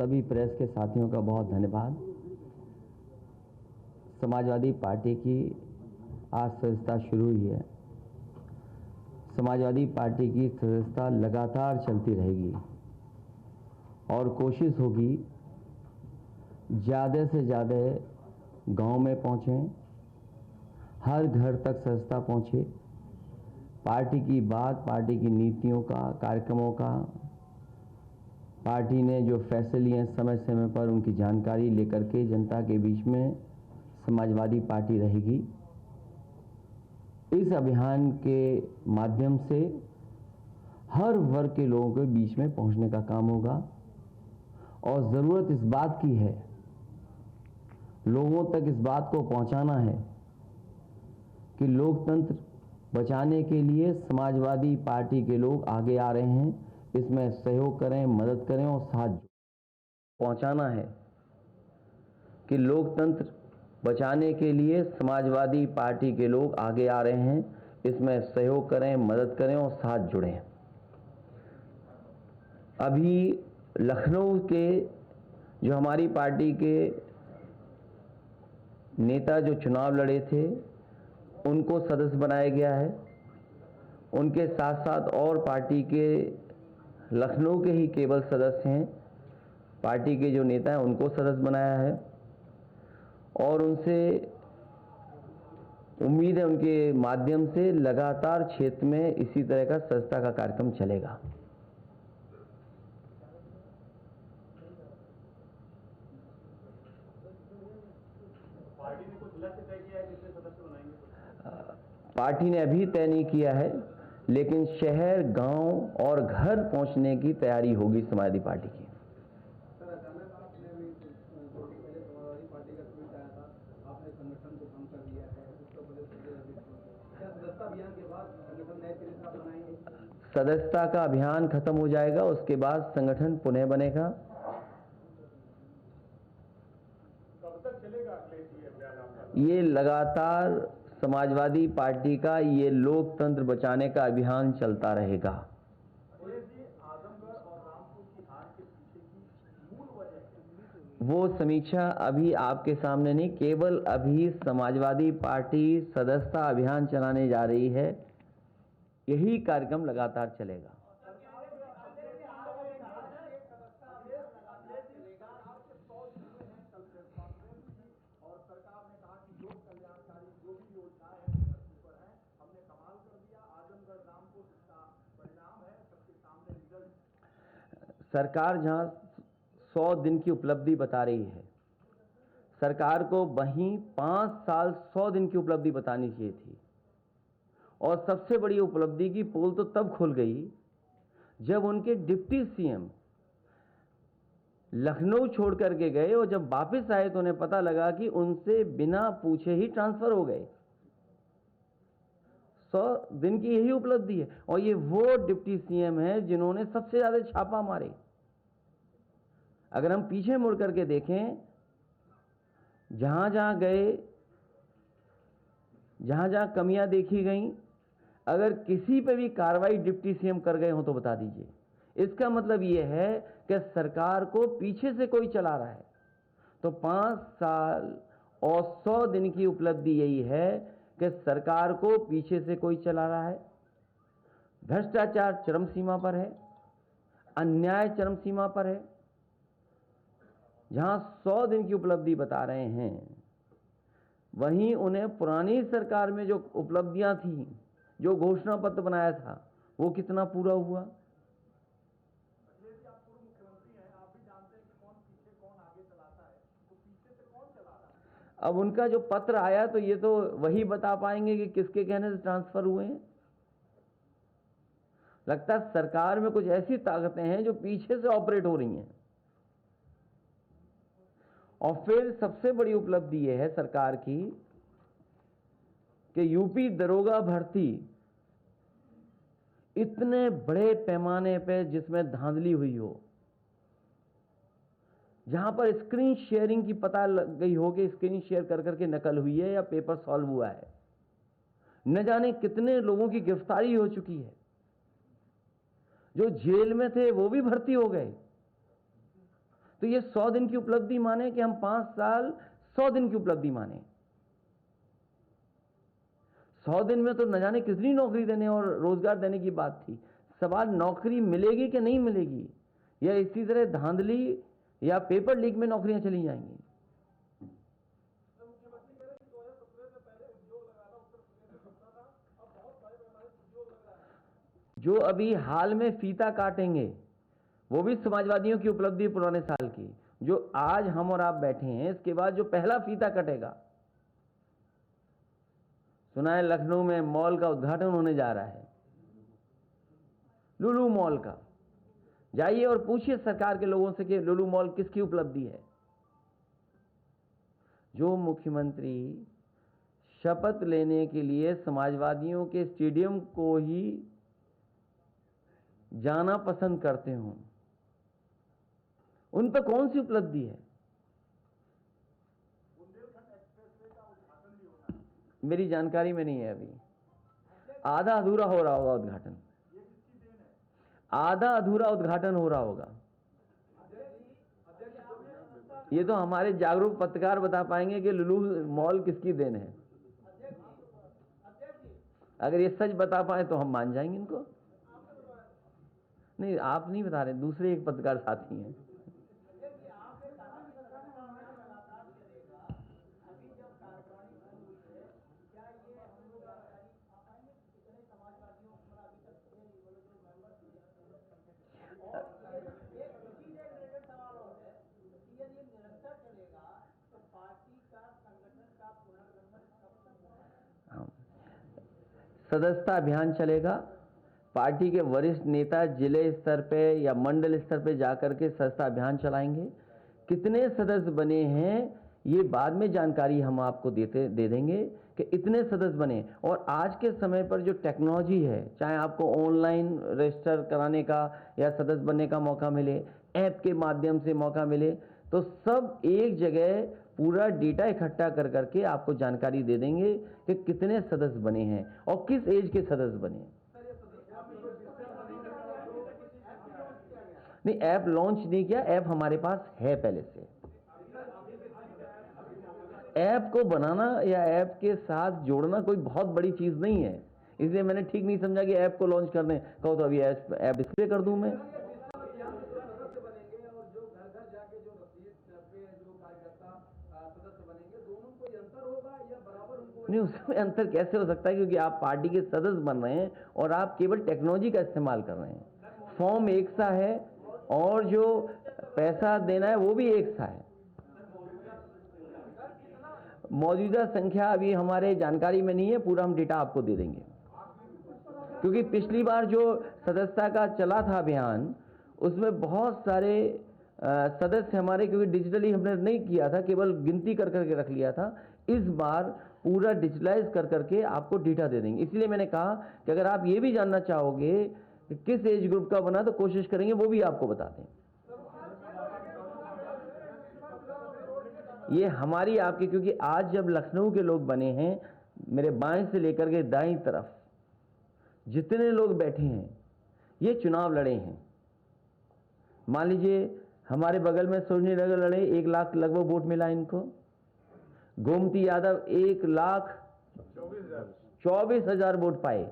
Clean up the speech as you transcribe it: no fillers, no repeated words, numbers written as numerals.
सभी प्रेस के साथियों का बहुत धन्यवाद। समाजवादी पार्टी की आज सदस्यता शुरू हुई है। समाजवादी पार्टी की सदस्यता लगातार चलती रहेगी और कोशिश होगी ज़्यादा से ज़्यादा गांव में पहुँचें, हर घर तक सदस्यता पहुँचे, पार्टी की बात, पार्टी की नीतियों का, कार्यक्रमों का, पार्टी ने जो फैसले लिए समय समय पर उनकी जानकारी लेकर के जनता के बीच में समाजवादी पार्टी रहेगी। इस अभियान के माध्यम से हर वर्ग के लोगों के बीच में पहुंचने का काम होगा और ज़रूरत इस बात की है, लोगों तक इस बात को पहुंचाना है कि लोकतंत्र बचाने के लिए समाजवादी पार्टी के लोग आगे आ रहे हैं। इसमें सहयोग करें, मदद करें और साथ पहुंचाना है कि लोकतंत्र बचाने के लिए समाजवादी पार्टी के लोग आगे आ रहे हैं। इसमें सहयोग करें, मदद करें और साथ जुड़ें। अभी लखनऊ के जो हमारी पार्टी के नेता जो चुनाव लड़े थे उनको सदस्य बनाया गया है। उनके साथ साथ और पार्टी के लखनऊ के ही केवल सदस्य हैं, पार्टी के जो नेता हैं उनको सदस्य बनाया है और उनसे उम्मीद है उनके माध्यम से लगातार क्षेत्र में इसी तरह का सदस्यता का कार्यक्रम चलेगा। पार्टी ने कुछ लक्ष्य तय किया है कितने सदस्य बनाएंगे? पार्टी ने अभी तय नहीं किया है, लेकिन शहर, गांव और घर पहुंचने की तैयारी होगी समाजवादी पार्टी की। सर, अचानक आपने भी कुछ पहले समाजवादी पार्टी का ट्वीट आया था, आपने संगठन को भंग कर दिया है, उत्तर प्रदेश के क्या सदस्यता अभियान के बाद संगठन नए सिरे से आप बनाएंगे? सदस्यता का अभियान खत्म हो जाएगा, उसके बाद संगठन पुनः बनेगा। कब तक चलेगा अखिलेश अभियान आपका? ये लगातार समाजवादी पार्टी का ये लोकतंत्र बचाने का अभियान चलता रहेगा। आजमगढ़ और रामपुर की हार के पीछे की मूल वजह वो समीक्षा अभी आपके सामने नहीं, केवल अभी समाजवादी पार्टी सदस्यता अभियान चलाने जा रही है। यही कार्यक्रम लगातार चलेगा। और सरकार ने कहा कि लोक कल्याणकारी जो भी योजनाएं हैं ऊपर है, हमने कमाल कर दिया। आजमगढ़ रामपुर का परिणाम है, सबके सामने रिजल्ट। सरकार जहां 100 दिन की उपलब्धि बता रही है, सरकार को वहीं 5 साल 100 दिन की उपलब्धि बतानी चाहिए थी। और सबसे बड़ी उपलब्धि की पोल तो तब खुल गई जब उनके डिप्टी सीएम लखनऊ छोड़ करके गए और जब वापस आए तो उन्हें पता लगा कि उनसे बिना पूछे ही ट्रांसफर हो गए। 100 दिन की यही उपलब्धि है और ये वो डिप्टी सीएम है जिन्होंने सबसे ज्यादा छापा मारे। अगर हम पीछे मुड़ करके देखें, जहां जहां गए, जहां जहां कमियां देखी गई, अगर किसी पे भी कार्रवाई डिप्टी सीएम कर गए हो तो बता दीजिए। इसका मतलब यह है कि सरकार को पीछे से कोई चला रहा है। तो 5 साल और 100 दिन की उपलब्धि यही है कि सरकार को पीछे से कोई चला रहा है। भ्रष्टाचार चरम सीमा पर है, अन्याय चरम सीमा पर है। जहां 100 दिन की उपलब्धि बता रहे हैं, वहीं उन्हें पुरानी सरकार में जो उपलब्धियां थी, जो घोषणा पत्र बनाया था, वो कितना पूरा हुआ। आप पूर्व मुख्यमंत्री हैं, आप भी जानते हैं कि कौन पीछे कौन आगे चलाता है, तो पीछे से कौन चला रहा है? अब उनका जो पत्र आया तो ये तो वही बता पाएंगे कि किसके कहने से ट्रांसफर हुए हैं। लगता है सरकार में कुछ ऐसी ताकतें हैं जो पीछे से ऑपरेट हो रही हैं। और फिर सबसे बड़ी उपलब्धि यह है सरकार की कि यूपी दरोगा भर्ती इतने बड़े पैमाने पे जिसमें धांधली हुई हो, जहां पर स्क्रीन शेयरिंग की पता लग गई हो कि स्क्रीन शेयर कर करके नकल हुई है या पेपर सॉल्व हुआ है, न जाने कितने लोगों की गिरफ्तारी हो चुकी है। जो जेल में थे वो भी भर्ती हो गए। तो ये 100 दिन की उपलब्धि माने कि हम 5 साल 100 दिन की उपलब्धि माने। 100 दिन में तो न जाने कितनी नौकरी देने और रोजगार देने की बात थी। सवाल नौकरी मिलेगी कि नहीं मिलेगी, या इसी तरह धांधली या पेपर लीक में नौकरियां चली जाएंगी। मुख्यमंत्री कह रहे हैं कि 2017 से पहले उद्योग लगाना उत्तर प्रदेश में सपना था, अब बहुत बड़े पैमाने पर उद्योग लग रहा है। जो अभी हाल में फीता काटेंगे वो भी समाजवादियों की उपलब्धि पुराने साल की। जो आज हम और आप बैठे हैं, इसके बाद जो पहला फीता कटेगा, सुना है लखनऊ में मॉल का उद्घाटन होने जा रहा है, लुलु मॉल का। जाइए और पूछिए सरकार के लोगों से कि लुलु मॉल किसकी उपलब्धि है। जो मुख्यमंत्री शपथ लेने के लिए समाजवादियों के स्टेडियम को ही जाना पसंद करते हों, उन पर कौन सी उपलब्धि है? बुंदेलखंड एक्सप्रेसवे का उद्घाटन भी होना है। मेरी जानकारी में नहीं है अभी, आधा अधूरा हो रहा होगा उद्घाटन, ये किसकी देन है? आधा अधूरा उद्घाटन हो रहा होगा। ये तो हमारे जागरूक पत्रकार बता पाएंगे कि लुलु मॉल किसकी देन है। अगर ये सच बता पाए तो हम मान जाएंगे इनको। नहीं, आप नहीं बता रहे, दूसरे एक पत्रकार साथी हैं। सदस्यता अभियान चलेगा। पार्टी के वरिष्ठ नेता जिले स्तर पे या मंडल स्तर पे जाकर के सदस्यता अभियान चलाएंगे। कितने सदस्य बने हैं ये बाद में जानकारी हम आपको दे देंगे कि इतने सदस्य बने। और आज के समय पर जो टेक्नोलॉजी है, चाहे आपको ऑनलाइन रजिस्टर कराने का या सदस्य बनने का मौका मिले, ऐप के माध्यम से मौका मिले, तो सब एक जगह पूरा डेटा इकट्ठा कर करके आपको जानकारी दे देंगे कि कितने सदस्य बने हैं और किस एज के सदस्य बने हैं। नहीं, ऐप लॉन्च नहीं किया, ऐप हमारे पास है पहले से। ऐप को बनाना या ऐप के साथ जोड़ना कोई बहुत बड़ी चीज नहीं है, इसलिए मैंने ठीक नहीं समझा कि ऐप को लॉन्च करने कहो तो अभी ऐप डिस्प्ले कर दूं मैं। नहीं, उसमें अंतर कैसे हो सकता है, क्योंकि आप पार्टी के सदस्य बन रहे हैं और आप केवल टेक्नोलॉजी का इस्तेमाल कर रहे हैं। फॉर्म एक सा है और जो पैसा देना है वो भी एक सा है। मौजूदा संख्या अभी हमारे जानकारी में नहीं है, पूरा हम डेटा आपको दे देंगे। क्योंकि पिछली बार जो सदस्यता का चला था अभियान, उसमें बहुत सारे सदस्य हमारे, क्योंकि डिजिटली हमने नहीं किया था, केवल गिनती कर करके रख लिया था। इस बार पूरा डिजिटलाइज कर करके आपको डेटा दे देंगे। इसलिए मैंने कहा कि अगर आप ये भी जानना चाहोगे कि किस एज ग्रुप का बना, तो कोशिश करेंगे वो भी आपको बता दें। ये हमारी आपकी, क्योंकि आज जब लखनऊ के लोग बने हैं, मेरे बाएं से लेकर के दाईं तरफ जितने लोग बैठे हैं ये चुनाव लड़े हैं। मान लीजिए हमारे बगल में सोनी नगर लड़े, 1 लाख लगभग वोट मिला इनको। गोमती यादव 1,24,000 वोट पाए।